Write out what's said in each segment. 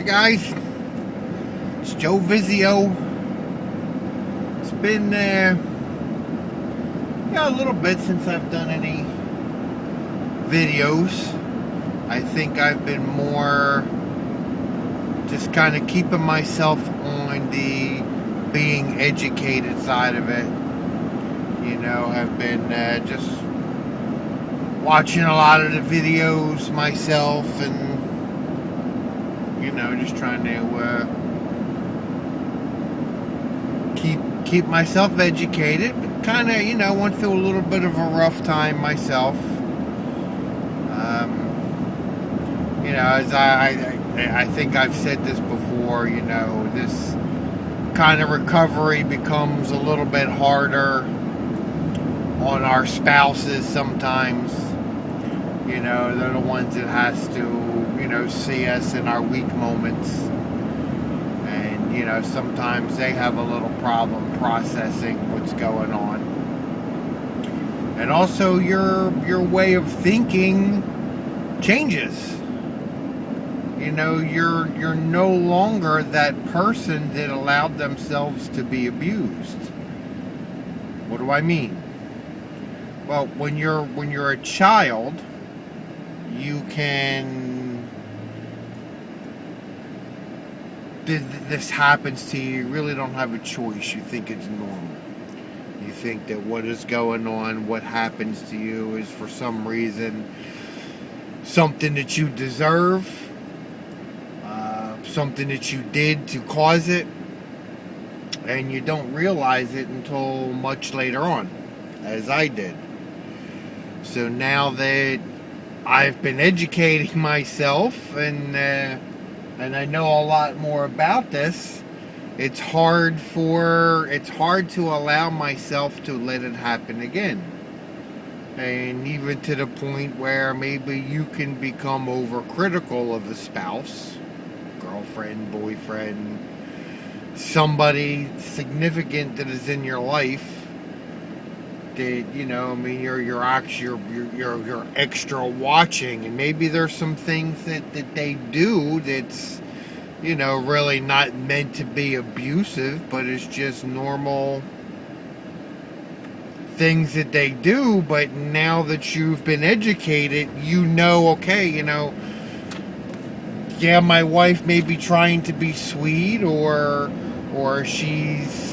Hey guys, it's Joe Vizio. It's been a little bit since I've done any videos. I think I've been more just kind of keeping myself on the being educated side of it. You know, I've been just watching a lot of the videos myself and just trying to keep myself educated, but kind of went through a little bit of a rough time myself. As I think I've said this before, this kind of recovery becomes a little bit harder on our spouses sometimes. They're the ones that has to see us in our weak moments, and sometimes they have a little problem processing what's going on, and also your way of thinking changes. You're no longer that person that allowed themselves to be abused. What do I mean? Well, when you're a child, you can. This happens to you. You really don't have a choice. You think it's normal. You think that what is going on, what happens to you, is for some reason something that you deserve, something that you did to cause it, and you don't realize it until much later on, as I did. So now that I've been educating myself and I know a lot more about this, it's hard to allow myself to let it happen again. And even to the point where maybe you can become overcritical of a spouse, girlfriend, boyfriend, somebody significant that is in your life, that you're extra watching, and maybe there's some things that they do that's really not meant to be abusive, but it's just normal things that they do. But now that you've been educated, okay, my wife may be trying to be sweet, or she's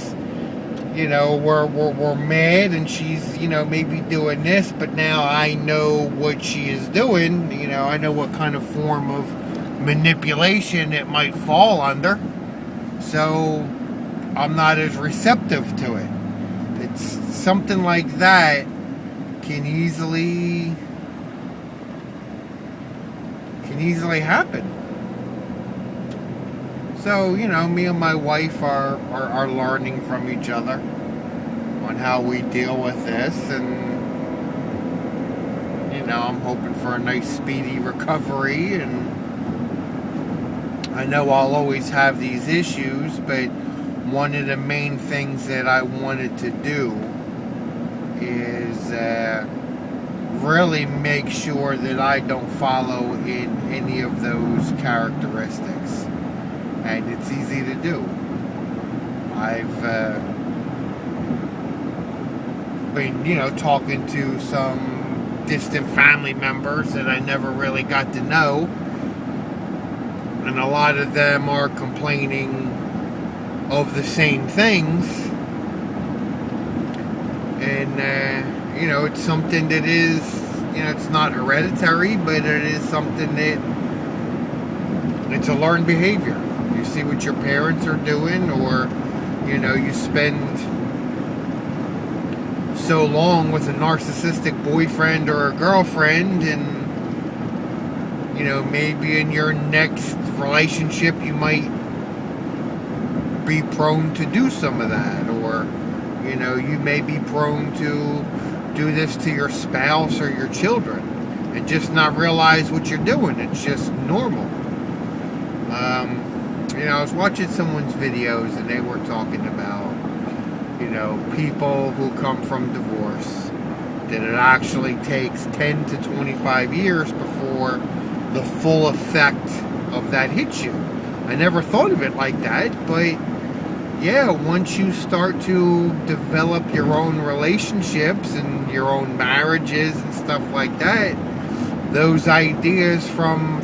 we're mad and she's maybe doing this, but now I know what she is doing. I know what kind of form of manipulation it might fall under, so I'm not as receptive to it. It's something like that can easily happen. So, me and my wife are learning from each other on how we deal with this, and I'm hoping for a nice speedy recovery. And I know I'll always have these issues, but one of the main things that I wanted to do is really make sure that I don't follow in any of those characteristics. And it's easy to do. I've been, talking to some distant family members that I never really got to know, and a lot of them are complaining of the same things. And it's something that is, it's not hereditary, but it is something that it's a learned behavior. You see what your parents are doing, or you spend so long with a narcissistic boyfriend or a girlfriend, and maybe in your next relationship you might be prone to do some of that, or you may be prone to do this to your spouse or your children and just not realize what you're doing. It's just normal. I was watching someone's videos and they were talking about, people who come from divorce, that it actually takes 10 to 25 years before the full effect of that hits you. I never thought of it like that, but yeah, once you start to develop your own relationships and your own marriages and stuff like that, those ideas from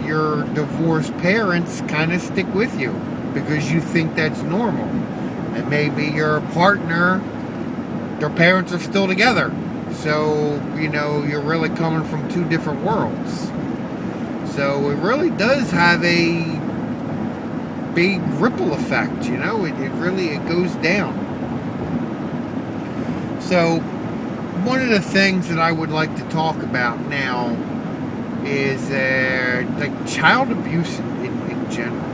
your divorced parents kind of stick with you because you think that's normal. And maybe your partner, their parents are still together. So, you're really coming from two different worlds. So it really does have a big ripple effect, it goes down. So one of the things that I would like to talk about now is like child abuse in general.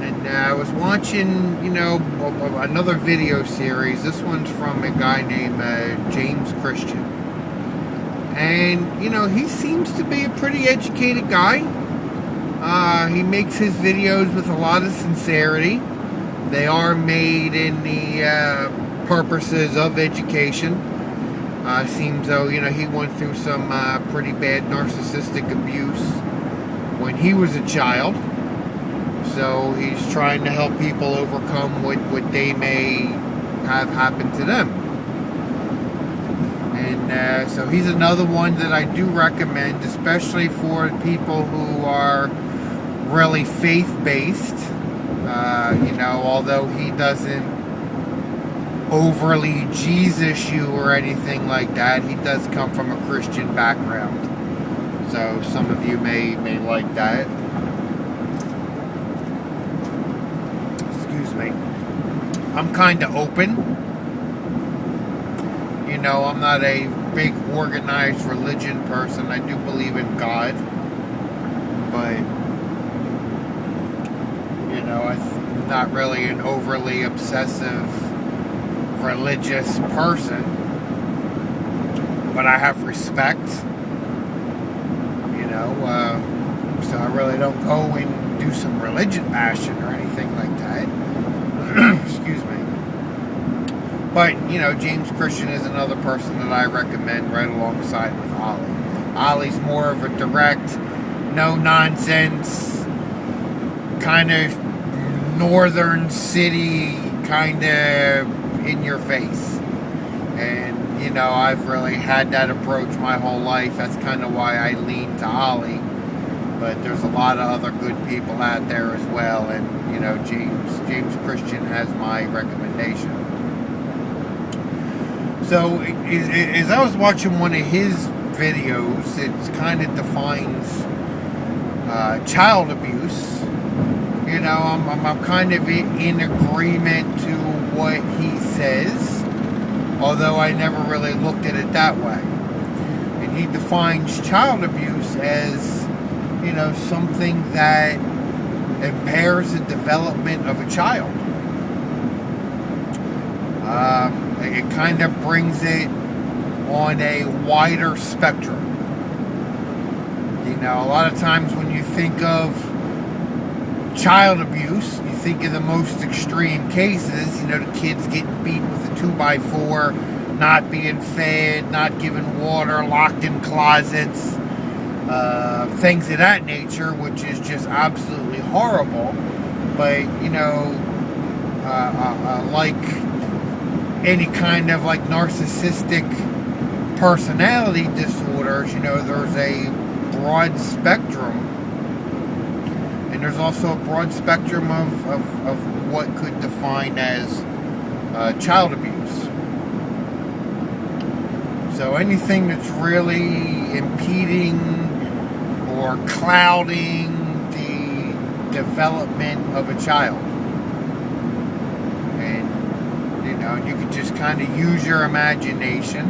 And I was watching, another video series. This one's from a guy named James Kristian. And, he seems to be a pretty educated guy. He makes his videos with a lot of sincerity. They are made in the purposes of education. Seems though, he went through some pretty bad narcissistic abuse when he was a child. So he's trying to help people overcome what they may have happened to them. And so he's another one that I do recommend, especially for people who are really faith-based. Although he doesn't overly Jesus you or anything like that, he does come from a Christian background. So some of you may like that. Excuse me. I'm kind of open. I'm not a big organized religion person. I do believe in God. But, I'm not really an overly obsessive religious person. But I have respect. So I really don't go and do some religion bashing or anything like that. Excuse me. But, James Kristian is another person that I recommend right alongside with Ollie. Ollie's more of a direct, no-nonsense, kind of northern city, kind of in your face. And, I've really had that approach my whole life. That's kind of why I lean to Ollie. But there's a lot of other good people out there as well. And, James Kristian has my recommendation. So, as I was watching one of his videos, it kind of defines child abuse. I'm kind of in agreement to what he says, although I never really looked at it that way. And he defines child abuse as, something that impairs the development of a child. It kind of brings it on a wider spectrum. A lot of times when you think of child abuse, you think of the most extreme cases, the kids getting beat with a 2x4, not being fed, not given water, locked in closets, things of that nature, which is just absolutely horrible. But, like any kind of like narcissistic personality disorders, there's a broad spectrum, and there's also a broad spectrum of what could define as child abuse. So anything that's really impeding or clouding the development of a child. You could just kind of use your imagination.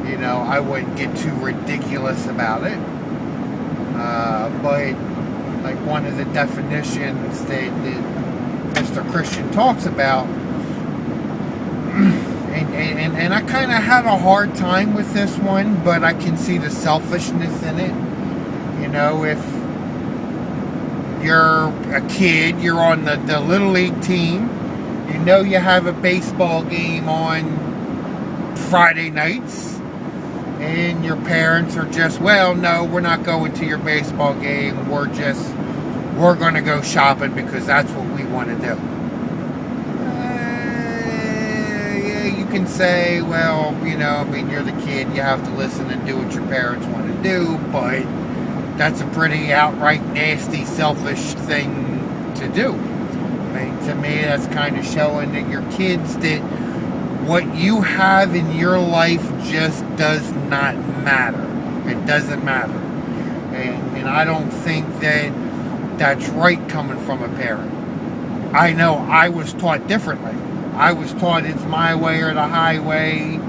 I wouldn't get too ridiculous about it. But like one of the definitions that Mr. Kristian talks about, and I kind of had a hard time with this one, but I can see the selfishness in it. If you're a kid, you're on the Little League team, you have a baseball game on Friday nights, and your parents are just, well, no, we're not going to your baseball game. We're just we're going to go shopping because that's what we want to do. Yeah, you can say, well, you're the kid, you have to listen and do what your parents want to do, but that's a pretty outright nasty, selfish thing to do. To me, that's kind of showing that your kids that what you have in your life just does not matter. It doesn't matter. And I don't think that that's right coming from a parent. I know I was taught differently. I was taught it's my way or the highway.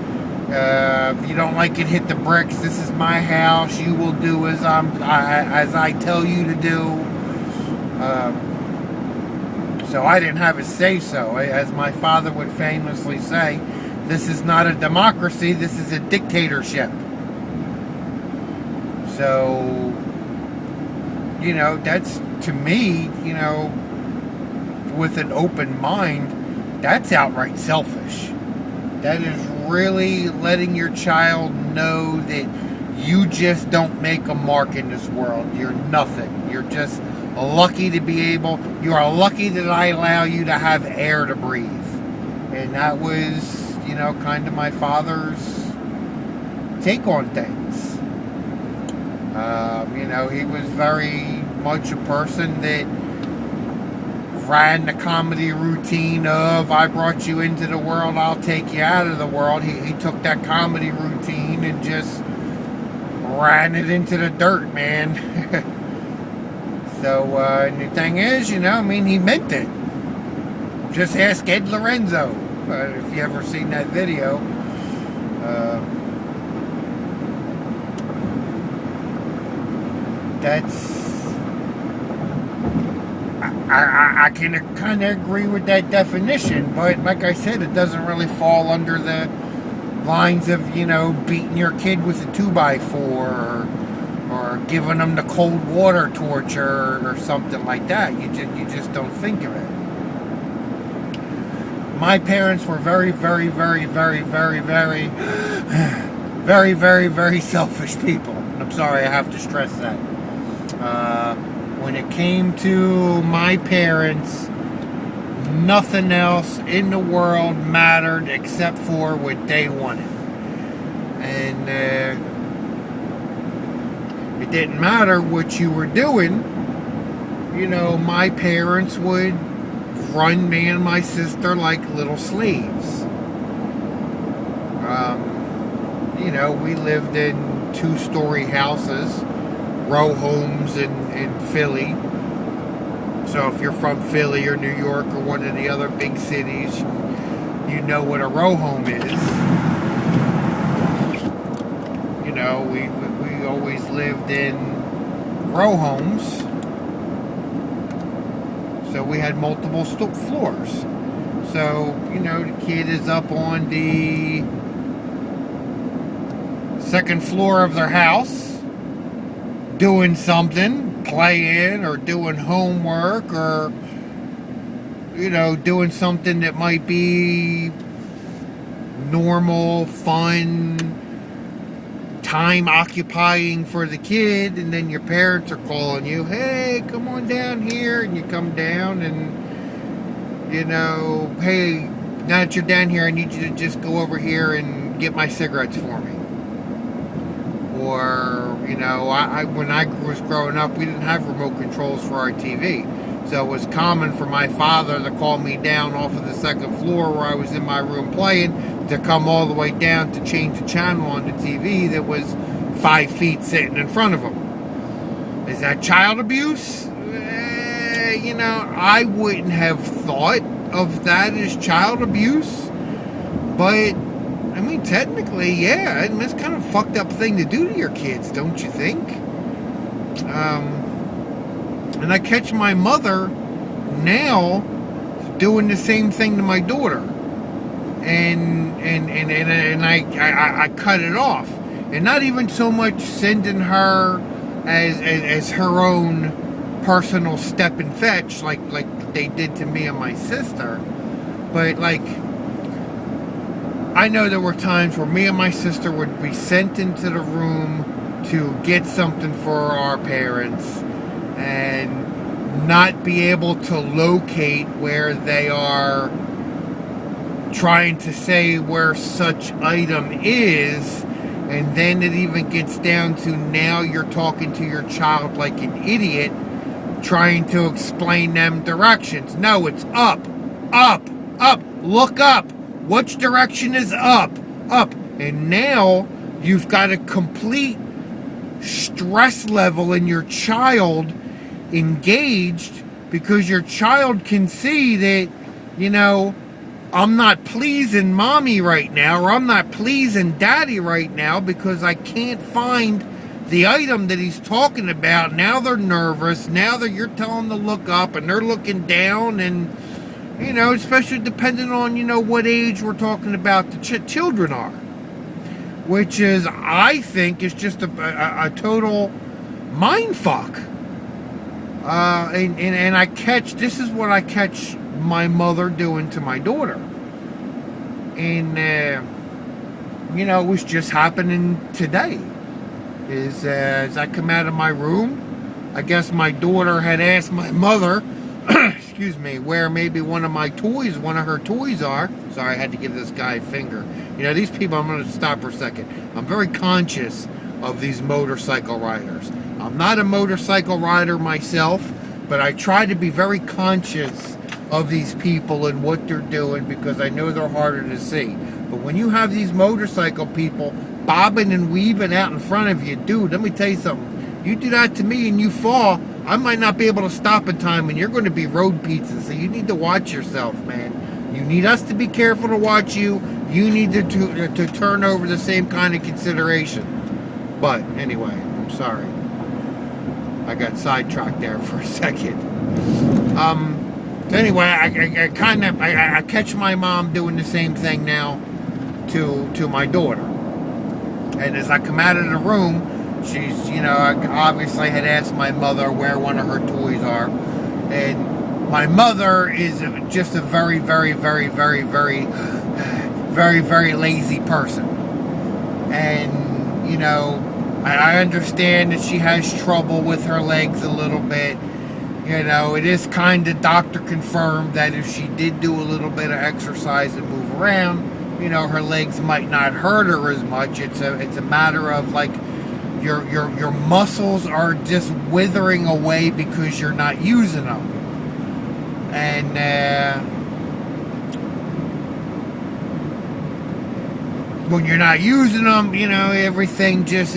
If you don't like it, hit the bricks. This is my house. You will do as I tell you to do. So I didn't have a say-so. As my father would famously say, this is not a democracy. This is a dictatorship. So, that's, to me, with an open mind, that's outright selfish. That is really letting your child know that you just don't make a mark in this world. You're nothing. You're just lucky to be able, you are lucky that I allow you to have air to breathe. And that was, kind of my father's take on things. He was very much a person that ran the comedy routine of, I brought you into the world, I'll take you out of the world. He took that comedy routine and just ran it into the dirt, man. So, and the thing is, he meant it. Just ask Ed Lorenzo, if you ever seen that video. I can kind of agree with that definition, but like I said, it doesn't really fall under the lines of, beating your kid with a 2x4 or giving them the cold water torture or something like that. You just don't think of it. My parents were very, very, very, very, very, very, very, very, very selfish people. I'm sorry, I have to stress that. When it came to my parents, nothing else in the world mattered except for what they wanted. And it didn't matter what you were doing. My parents would run me and my sister like little slaves. We lived in 2-story houses, row homes in Philly. So if you're from Philly or New York or one of the other big cities, you know what a row home is. We always lived in row homes. So we had multiple floors. So, the kid is up on the second floor of their house doing something, playing or doing homework or, doing something that might be normal, fun, time occupying for the kid, and then your parents are calling you, hey, come on down here, and you come down and, hey, now that you're down here, I need you to just go over here and get my cigarettes for me. Or, when I was growing up, we didn't have remote controls for our TV. So it was common for my father to call me down off of the second floor where I was in my room playing to come all the way down to change the channel on the TV that was 5 feet sitting in front of him. Is that child abuse? I wouldn't have thought of that as child abuse. But, technically, yeah. It's kind of a fucked up thing to do to your kids, don't you think? And I catch my mother now doing the same thing to my daughter. And I cut it off. And not even so much sending her as her own personal step and fetch like they did to me and my sister. But I know there were times where me and my sister would be sent into the room to get something for our parents, and not be able to locate where they are trying to say where such item is, and then it even gets down to now you're talking to your child like an idiot, trying to explain them directions. No, it's up, up, up, look up. Which direction is up, up? And now you've got a complete stress level in your child engaged, because your child can see that, you know, I'm not pleasing mommy right now, or I'm not pleasing daddy right now because I can't find the item that he's talking about. Now they're nervous. Now that you're telling them to look up, and they're looking down, and, you know, especially depending on, you know, what age we're talking about the children are. Which is, I think, is just a total mind fuck. And I catch, this is what I catch my mother doing to my daughter. And, you know, it was just happening today. As I come out of my room, I guess my daughter had asked my mother, excuse me, where maybe one of her toys are. Sorry, I had to give this guy a finger. You know, these people, I'm going to stop for a second. I'm very conscious of these motorcycle riders. I'm not a motorcycle rider myself, but I try to be very conscious of these people and what they're doing, because I know they're harder to see. But when you have these motorcycle people bobbing and weaving out in front of you, dude, let me tell you something. You do that to me and you fall, I might not be able to stop in time, and you're going to be road pizza. So you need to watch yourself, man. You need us to be careful to watch you. You need to turn over the same kind of consideration. But anyway, I'm sorry. I got sidetracked there for a second. Anyway, I catch my mom doing the same thing now to my daughter. And as I come out of the room, she's, you know, I obviously had asked my mother where one of her toys are. And my mother is just a very, very, very, very, very, very, very lazy person. And, you know, I understand that she has trouble with her legs a little bit. You know, it is kind of doctor confirmed that if she did do a little bit of exercise and move around, you know, her legs might not hurt her as much. It's a matter of, like, your muscles are just withering away because you're not using them. And when you're not using them, you know, everything just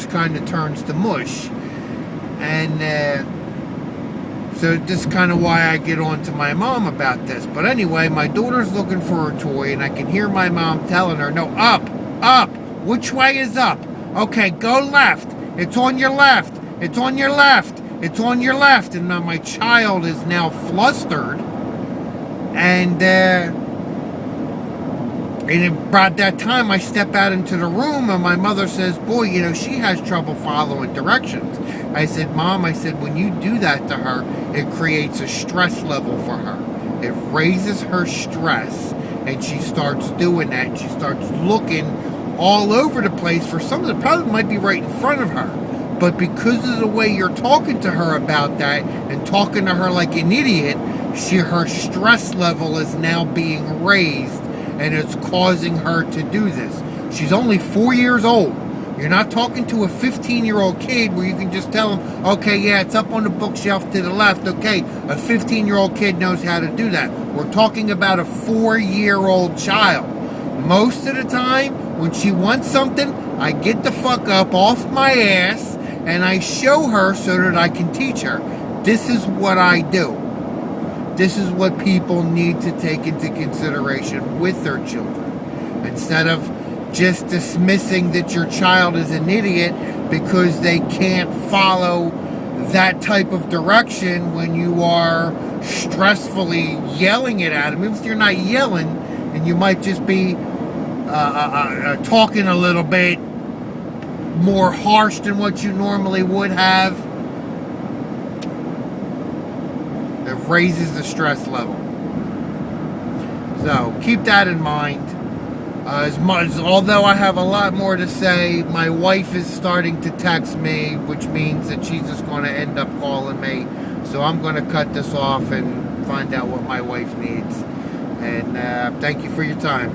kind of turns to mush. And so this is kind of why I get on to my mom about this. But anyway, my daughter's looking for a toy, and I can hear my mom telling her, no, up, up. Which way is up? Okay, go left. It's on your left. It's on your left. It's on your left. And now my child is now flustered. And about that time, I step out into the room, and my mother says, boy, you know, she has trouble following directions. I said, Mom, I said, when you do that to her, it creates a stress level for her. It raises her stress, and she starts doing that. She starts looking all over the place for something that probably might be right in front of her. But because of the way you're talking to her about that, and talking to her like an idiot, her stress level is now being raised, and it's causing her to do this. She's only 4 years old. You're not talking to a 15-year-old kid where you can just tell them, okay, yeah, it's up on the bookshelf to the left. Okay, a 15-year-old kid knows how to do that. We're talking about a 4-year-old child. Most of the time, when she wants something, I get the fuck up off my ass and I show her so that I can teach her. This is what I do. This is what people need to take into consideration with their children. Instead of just dismissing that your child is an idiot because they can't follow that type of direction when you are stressfully yelling it at them. Even if you're not yelling, and you might just be talking a little bit more harsh than what you normally would have. It raises the stress level. So keep that in mind. Although I have a lot more to say, my wife is starting to text me, which means that she's just going to end up calling me. So I'm going to cut this off and find out what my wife needs. And thank you for your time.